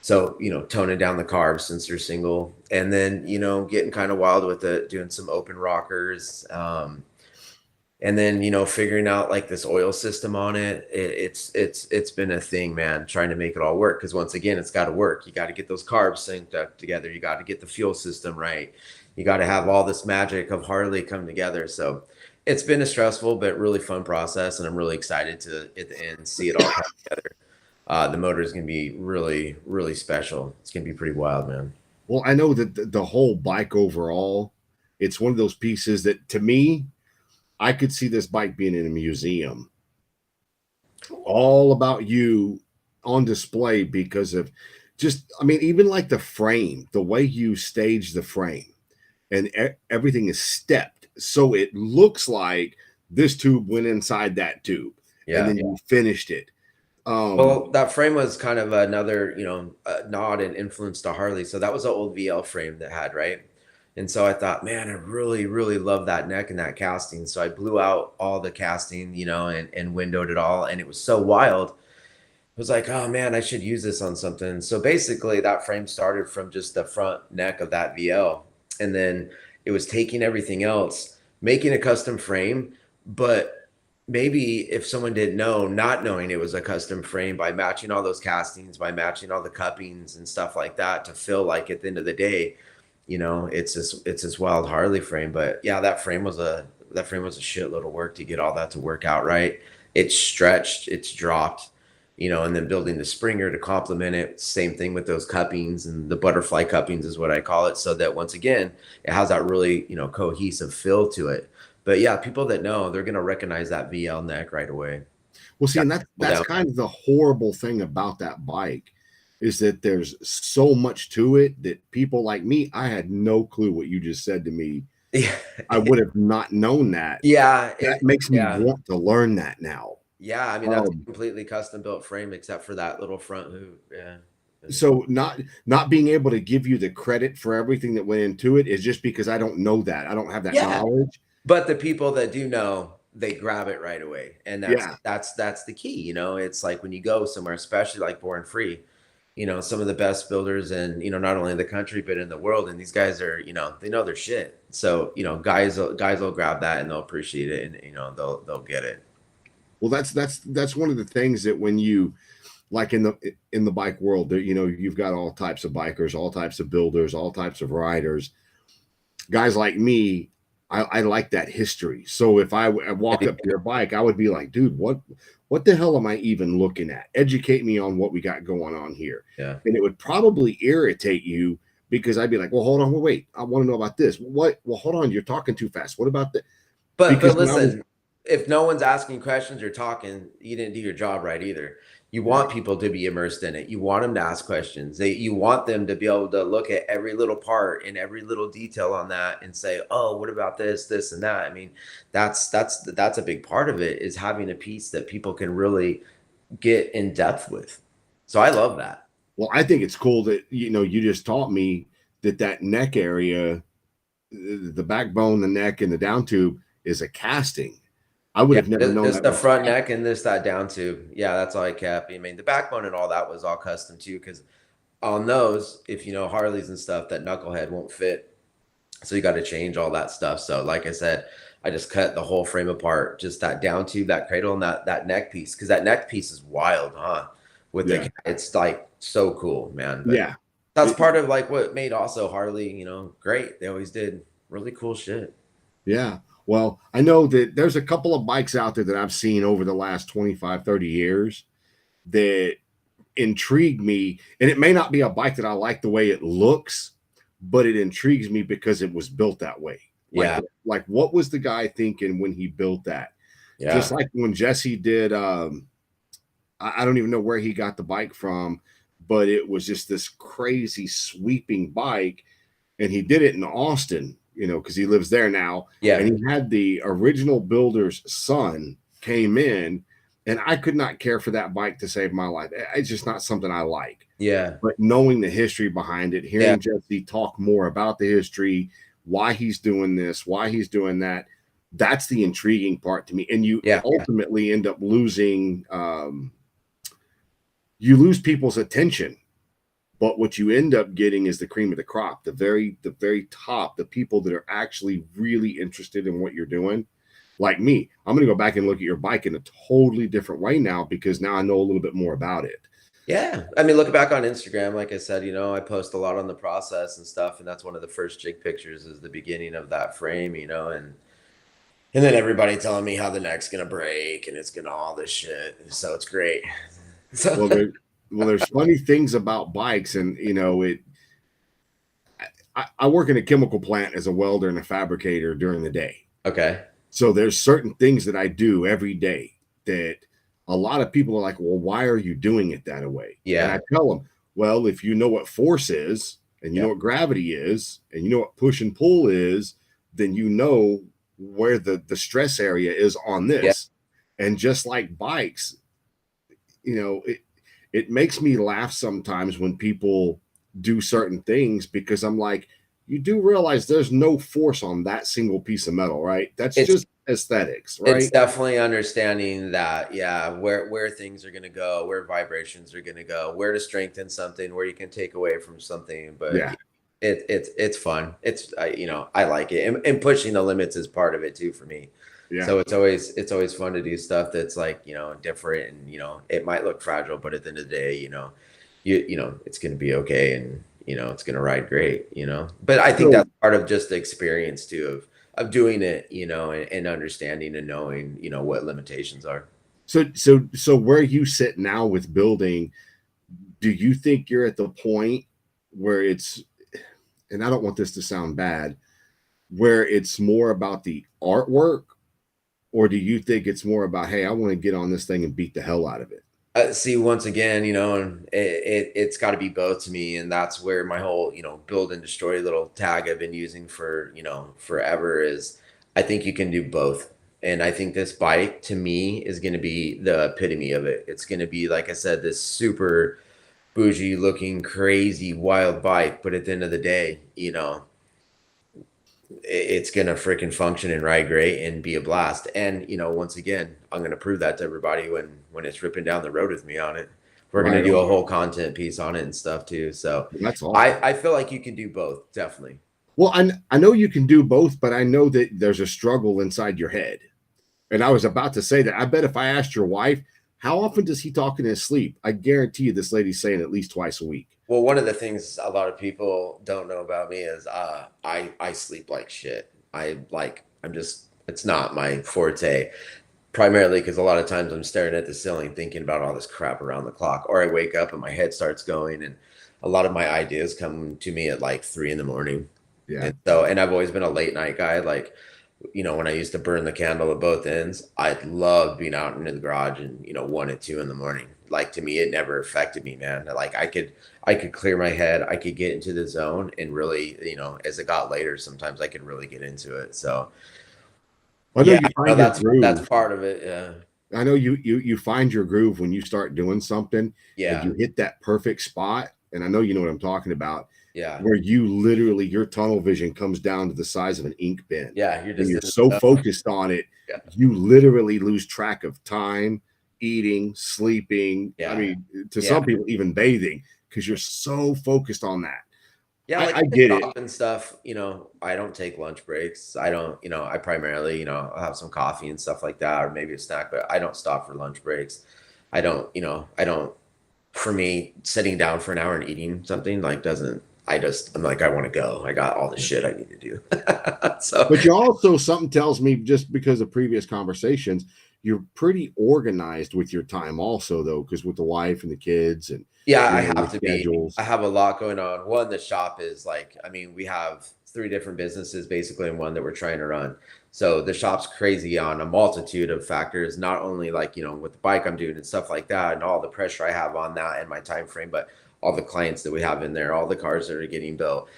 So, toning down the carbs since they're single, and then, getting kind of wild with it, doing some open rockers. And then, figuring out like this oil system on it. It's been a thing, man, trying to make it all work. Cause once again, it's got to work. You got to get those carbs synced up together. You got to get the fuel system right. You got to have all this magic of Harley come together. So it's been a stressful but really fun process, and I'm really excited to at the end see it all come together. The motor is going to be really, really special. It's going to be pretty wild, man. Well, I know that the whole bike overall, it's one of those pieces that, to me, I could see this bike being in a museum, all about you on display, because of just, I mean, even like the frame, the way you stage the frame, and everything is stepped. So it looks like this tube went inside that tube, and then you finished it. Well, that frame was kind of another, nod and influence to Harley. So that was an old VL frame that had, right? And so I thought, man, I really, really love that neck and that casting. So I blew out all the casting, and windowed it all. And it was so wild. It was like, oh man, I should use this on something. So basically that frame started from just the front neck of that VL. And then it was taking everything else, making a custom frame, but maybe if someone didn't know, not knowing it was a custom frame, by matching all those castings, by matching all the cuppings and stuff like that, to feel like at the end of the day, it's this wild Harley frame. But yeah, that frame was a shitload of work to get all that to work out right. It's stretched, it's dropped, and then building the Springer to complement it. Same thing with those cuppings, and the butterfly cuppings is what I call it. So that once again, it has that really, cohesive feel to it. But yeah, people that know, they're going to recognize that VL neck right away. Well, see, and that's kind of the horrible thing about that bike, is that there's so much to it that people like me, I had no clue what you just said to me. Yeah. I would have not known that. Yeah. That makes me want to learn that now. Yeah, I mean, that's a completely custom built frame except for that little front hoop. Yeah. So not being able to give you the credit for everything that went into it is just because I don't know that. I don't have that knowledge. But the people that do know, they grab it right away. And that's the key. It's like when you go somewhere, especially like Born Free, some of the best builders in, not only in the country, but in the world. And these guys are, they know their shit. So, guys will grab that and they'll appreciate it, and, they'll get it. Well, that's one of the things that when you, like in the bike world, you've got all types of bikers, all types of builders, all types of riders. Guys like me, I like that history. So if I walked up to your bike, I would be like, dude, what the hell am I even looking at? Educate me on what we got going on here. Yeah. And it would probably irritate you, because I'd be like, well, hold on, wait, I want to know about this. What? Well, hold on, you're talking too fast. What about that? But listen, if no one's asking questions or talking, you didn't do your job right either. You want people to be immersed in it. You want them to ask questions. You want them to be able to look at every little part and every little detail on that and say, oh, what about this, this, and that? I mean, that's a big part of it, is having a piece that people can really get in depth with. So I love that. Well, I think it's cool that, you just taught me that neck area, the backbone, the neck, and the down tube is a casting. I would have never known that. The front neck and that down tube. Yeah, that's all I kept. I mean, the backbone and all that was all custom too, because on those, if Harleys and stuff, that knucklehead won't fit. So you got to change all that stuff. So like I said, I just cut the whole frame apart, just that down tube, that cradle, and that neck piece, because that neck piece is wild, huh? It's like so cool, man. But that's part of like what made also Harley, great. They always did really cool shit. Yeah. Well, I know that there's a couple of bikes out there that I've seen over the last 25, 30 years that intrigue me. And it may not be a bike that I like the way it looks, but it intrigues me because it was built that way. Like like what was the guy thinking when he built that? Just Yeah. like when Jesse did, I don't even know where he got the bike from, but it was just this crazy sweeping bike, and he did it in Austin, because he lives there now, and Yeah. he had the original builder's son came in, and I could not care for that bike to save my life. It's just not something I like. Yeah. But knowing the history behind it, Yeah. hearing Jesse talk more about the history, why he's doing this, why he's doing that, that's the intriguing part to me. And you Yeah. ultimately end up losing, you lose people's attention. But what you end up getting is the cream of the crop, the very top, the people that are actually really interested in what you're doing. Like me, I'm going to go back and look at your bike in a totally different way now because now I know a little bit more about it. Yeah. I mean, looking back on Instagram, like I said, I post a lot on the process and stuff, and that's one of the first jig pictures is the beginning of that frame, and then everybody telling me how the neck's gonna break and it's gonna all this shit. So it's great. So Well, there's funny things about bikes, and I work in a chemical plant as a welder and a fabricator during the day. okay. So there's certain things that I do every day that a lot of people are like, well, why are you doing it that way? And I Yeah. tell them, well, if you know what force is, and you Yeah. know what gravity is, and you know what push and pull is, then you know where the stress area is on Yeah. this. And just like bikes, it makes me laugh sometimes when people do certain things because I'm like, you do realize there's no force on that single piece of metal, right? That's It's just aesthetics, it's right? definitely understanding that, yeah, where things are gonna go, where vibrations are gonna go, where to strengthen something, where you can take away from something. But Yeah, it's fun. I like it, and pushing the limits is part of it too for me. yeah. So it's always fun to do stuff that's like different, and it might look fragile, but at the end of the day, it's gonna be okay, and it's gonna ride great. But I think So that's part of just the experience too of doing it, and understanding and knowing, what limitations are. so where you sit now with building, do you think you're at the point where it's, and I don't want this to sound bad, where it's more about the artwork, or do you think it's more about, hey, I want to get on this thing and beat the hell out of it? See, once again, and it's got to be both to me, and that's where my whole build and destroy little tag I've been using for forever is. I think you can do both, and I think this bike to me is going to be the epitome of it. It's going to be, like I said, this super bougie looking crazy wild bike, but at the end of the day, it's gonna freaking function and ride great and be a blast. And once again, I'm gonna prove that to everybody when it's ripping down the road with me on it. We're gonna Right do a on. whole content piece on it and stuff too. So That's awesome. I feel like you can do both, definitely. Well, I know you can do both, but I know that there's a struggle inside your head. And I was about to say that. I bet if I asked your wife, how often does he talk in his sleep? I guarantee you this lady's saying at least twice a week. Well, one of the things a lot of people don't know about me is I sleep like shit. I'm just it's not my forte. Primarily because a lot of times I'm staring at the ceiling thinking about all this crap around the clock, or I wake up and my head starts going, and a lot of my ideas come to me at like 3 in the morning. Yeah. And I've always been a late night guy. Like, when I used to burn the candle at both ends, I loved being out in the garage and 1 and 2 in the morning. Like, to me, it never affected me, man. Like, I could clear my head, I could get into the zone, and really, as it got later, sometimes I could really get into it. So I know yeah, you find your that's groove. part of it. Yeah. I know you find your groove when you start doing something and Yeah. you hit that perfect spot. And I know you know what I'm talking about, Yeah. where you literally your tunnel vision comes down to the size of an ink pen. Yeah, you're And just you're in so the zone. focused on it, Yeah. you literally lose track of time, eating, sleeping. I Yeah. mean, to Yeah. some people, even bathing, because you're so focused on that. Yeah, I, like I at the get it. shop and stuff, I don't take lunch breaks. I don't, I primarily, I'll have some coffee and stuff like that, or maybe a snack, but I don't stop for lunch breaks. I don't, for me, sitting down for an hour and eating something like doesn't, I'm like, I want to go. I got all the shit I need to do. So But you also, something tells me, just because of previous conversations, you're pretty organized with your time also, though, because with the wife and the kids and yeah, I your have to be. I schedules. have a lot going on. One, the shop is like, I mean, we have three different businesses basically in one that we're trying to run. So the shop's crazy on a multitude of factors, not only like, with the bike I'm doing and stuff like that and all the pressure I have on that and my time frame, but all the clients that we have in there, all the cars that are getting built,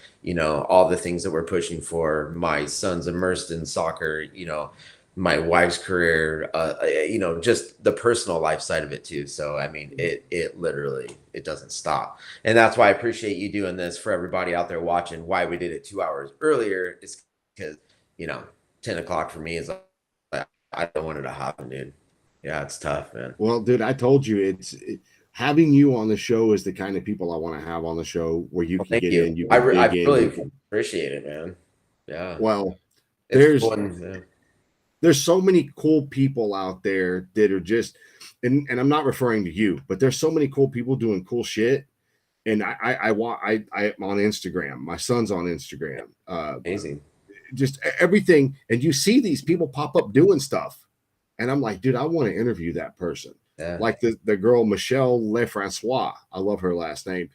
all the things that we're pushing for. My son's immersed in soccer, my wife's career, just the personal life side of it too. So I mean, it literally it doesn't stop, and that's why I appreciate you doing this for everybody out there watching. Why we did it 2 hours earlier is because you know 10 o'clock for me is like I don't want it to happen, dude. Yeah, it's tough, man. Well, dude, I told you having you on the show is the kind of people I want to have on the show where you Well, can thank get you. in, you I can re- dig I in, really you can. appreciate it, man. Yeah, Well, it's there's cool. And, there's so many cool people out there that are just, and I'm not referring to you, but there's so many cool people doing cool shit. And I'm on Instagram. My son's on Instagram. amazing. Just everything, and you see these people pop up doing stuff, and I'm like, dude, I want to interview that person. Yeah, Like the girl Michelle Lefrancois, I love her last name.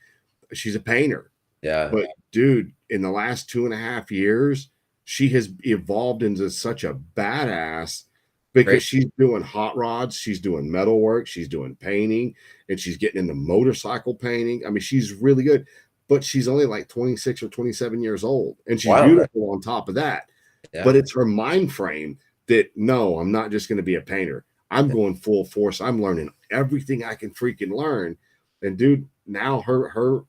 She's a painter, yeah, but dude, in the last 2.5 years, she has evolved into such a badass great. because she's doing hot rods, she's doing metal work, she's doing painting, and she's getting into motorcycle painting. I mean, she's really good, but she's only like 26 or 27 years old, and she's Wild, man. beautiful on top of that. But Yeah. it's her mind frame that no, I'm not just going to be a painter. I'm going full force. I'm learning everything I can freaking learn. And dude, now her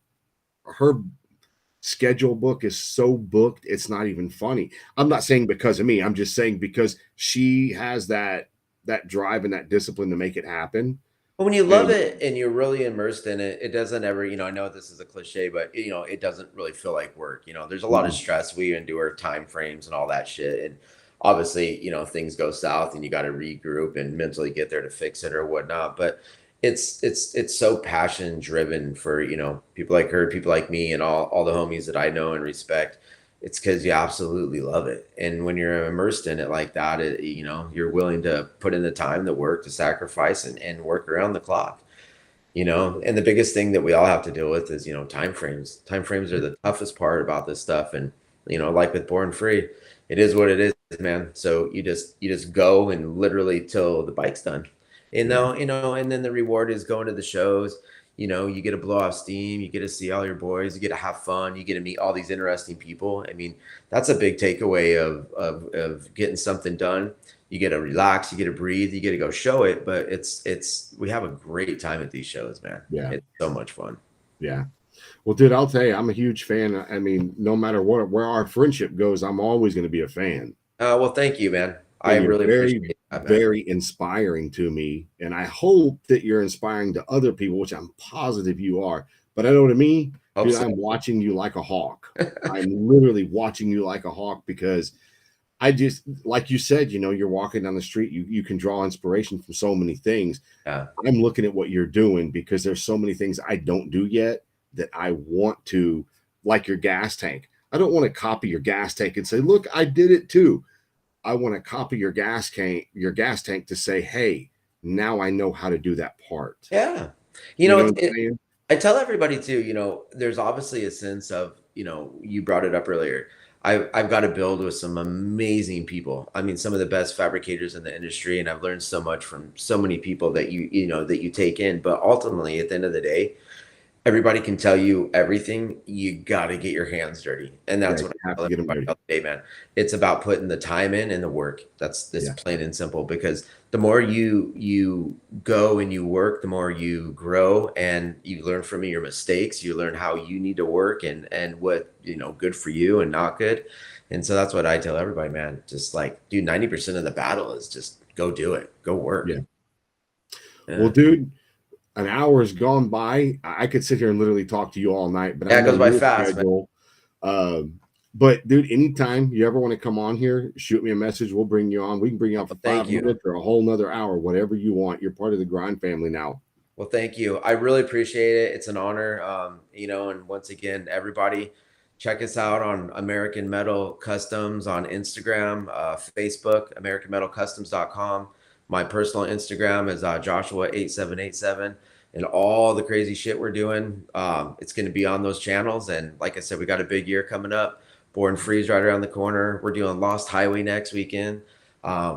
schedule book is so booked, it's not even funny. I'm not saying because of me. I'm just saying because she has that drive and that discipline to make it happen. But when you love And it and you're really immersed in it, it doesn't ever, I know this is a cliche, but it doesn't really feel like work. There's a lot of stress. We endure time frames and all that shit. And obviously, things go south and you got to regroup and mentally get there to fix it or whatnot. But it's so passion driven for, people like her, people like me and all the homies that I know and respect. It's because you absolutely love it. And when you're immersed in it like that, you're willing to put in the time, the work, the sacrifice, and work around the clock. And the biggest thing that we all have to deal with is, time frames. Time frames are the toughest part about this stuff. And, like with Born Free, it is what it is, man. So you just go and literally till the bike's done. yeah, And then the reward is going to the shows. You get to blow off steam, you get to see all your boys, you get to have fun, you get to meet all these interesting people. I mean, that's a big takeaway of getting something done. You get to relax, you get to breathe, you get to go show it. But it's we have a great time at these shows, man. yeah, It's so much fun. yeah. Well, dude, I'll tell you, I'm a huge fan. I mean, no matter where our friendship goes, I'm always going to be a fan. Well, thank you, man. I And you're really very, appreciate that, man. very inspiring to me. And I hope that you're inspiring to other people, which I'm positive you are. But I know to me, Hope dude, so. I'm watching you like a hawk. I'm literally watching you like a hawk because I just, like you said, you're walking down the street, you can draw inspiration from so many things. Yeah. I'm looking at what you're doing because there's so many things I don't do yet that I want to, like your gas tank. I don't want to copy your gas tank and say, look, I did it too. I want to copy your gas tank to say, hey, now I know how to do that part. Yeah. You know It's what I'm saying? I tell everybody too, there's obviously a sense of, you brought it up earlier. I've got to build with some amazing people. I mean, some of the best fabricators in the industry, and I've learned so much from so many people that you take in. But ultimately, at the end of the day, everybody can tell you everything. You got to get your hands dirty. And Yeah, that's you what I have tell to get them everybody ready. all day, man. It's about putting the time in and the work. That's Yeah, plain and simple, because the more you go and you work, the more you grow and you learn from your mistakes. You learn how you need to work and what, good for you and not good. And so that's what I tell everybody, man. Just like, dude, 90% of the battle is just go do it. Go work. yeah. Well, Yeah. dude, an hour has gone by. I could sit here and literally talk to you all night, but I Yeah, it know goes by your fast, man. schedule. But dude, anytime you ever want to come on here, shoot me a message. We'll bring you on. We can bring you on for Well, thank five you. minutes or a whole nother hour, whatever you want. You're part of the grind family now. Well, thank you. I really appreciate it. It's an honor. And once again, everybody, check us out on American Metal Customs on Instagram, Facebook, AmericanMetalCustoms.com. My personal Instagram is Joshua8787, and all the crazy shit we're doing. It's going to be on those channels. And like I said, we got a big year coming up. Born Free's right around the corner. We're doing Lost Highway next weekend.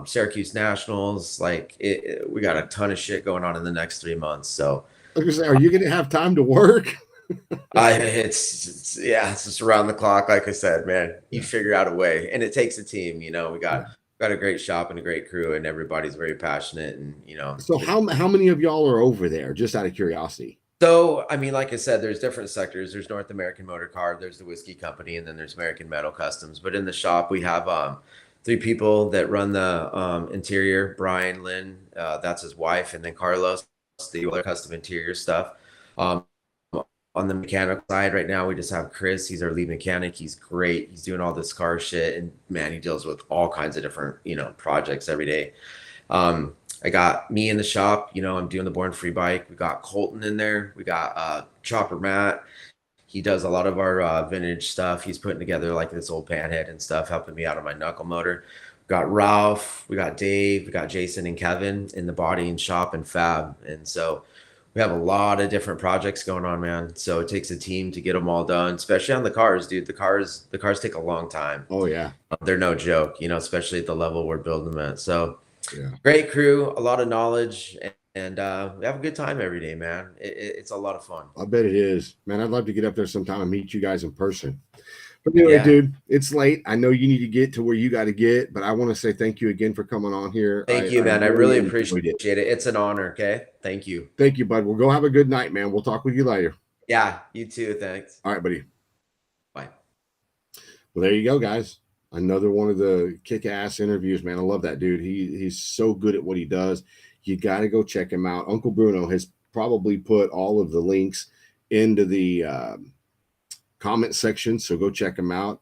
Syracuse Nationals. Like we got a ton of shit going on in the next 3 months. So I was gonna say, are you gonna have time to work? it's just around the clock. Like I said, man, you Yeah. figure out a way, and it takes a team. You know, we Yeah. got a great shop and a great crew, and everybody's very passionate. And So how many of y'all are over there? Just out of curiosity. so I mean, like I said, there's different sectors. There's North American Motor Car, there's the whiskey company, and then there's American Metal Customs. But in the shop, we have three people that run the interior. Brian Lynn, that's his wife, and then Carlos, the other custom interior stuff. Um, on the mechanical side right now, we just have Chris. He's our lead mechanic. He's great. He's doing all this car shit, and man, he deals with all kinds of different projects every day. um I got me in the shop. I'm doing the Born Free bike. We got Colton in there. We got Chopper Matt. He does a lot of our vintage stuff. He's putting together like this old panhead and stuff, helping me out on my knuckle motor. We got Ralph, we got Dave, we got Jason and Kevin in the body and shop and fab. And so we have a lot of different projects going on, man. So it takes a team to get them all done, especially on the cars, dude. The cars take a long time. Oh yeah. They're no joke, especially at the level we're building them at. So Yeah. great crew, a lot of knowledge, and we have a good time every day, man. It's a lot of fun. I bet it is, man. I'd love to get up there sometime and meet you guys in person. But anyway, Yeah. dude, it's late. I know you need to get to where you got to get, but I want to say thank you again for coming on here. Thank you, man. I really enjoyed appreciate it. It's an honor. Okay. Thank you. Thank you, bud. We'll go have a good night, man. We'll talk with you later. Yeah. You too. Thanks. All right, buddy. Bye. Well, there you go, guys. Another one of the kick-ass interviews, man. I love that dude. He's so good at what he does. You got to go check him out. Uncle Bruno has probably put all of the links into the comment section, so go check him out.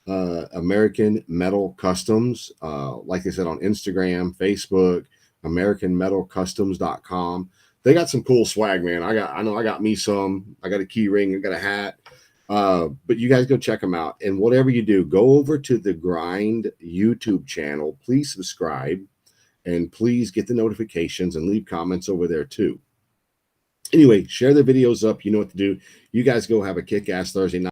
American Metal Customs, like I said, on Instagram, Facebook, AmericanMetalCustoms.com. They got some cool swag, man. I know I got me some. I got a key ring, I got a hat. But you guys go check them out. And whatever you do, go over to the Grind YouTube channel. Please subscribe and please get the notifications and leave comments over there too. Anyway, share the videos up. You know what to do. You guys go have a kick-ass Thursday night.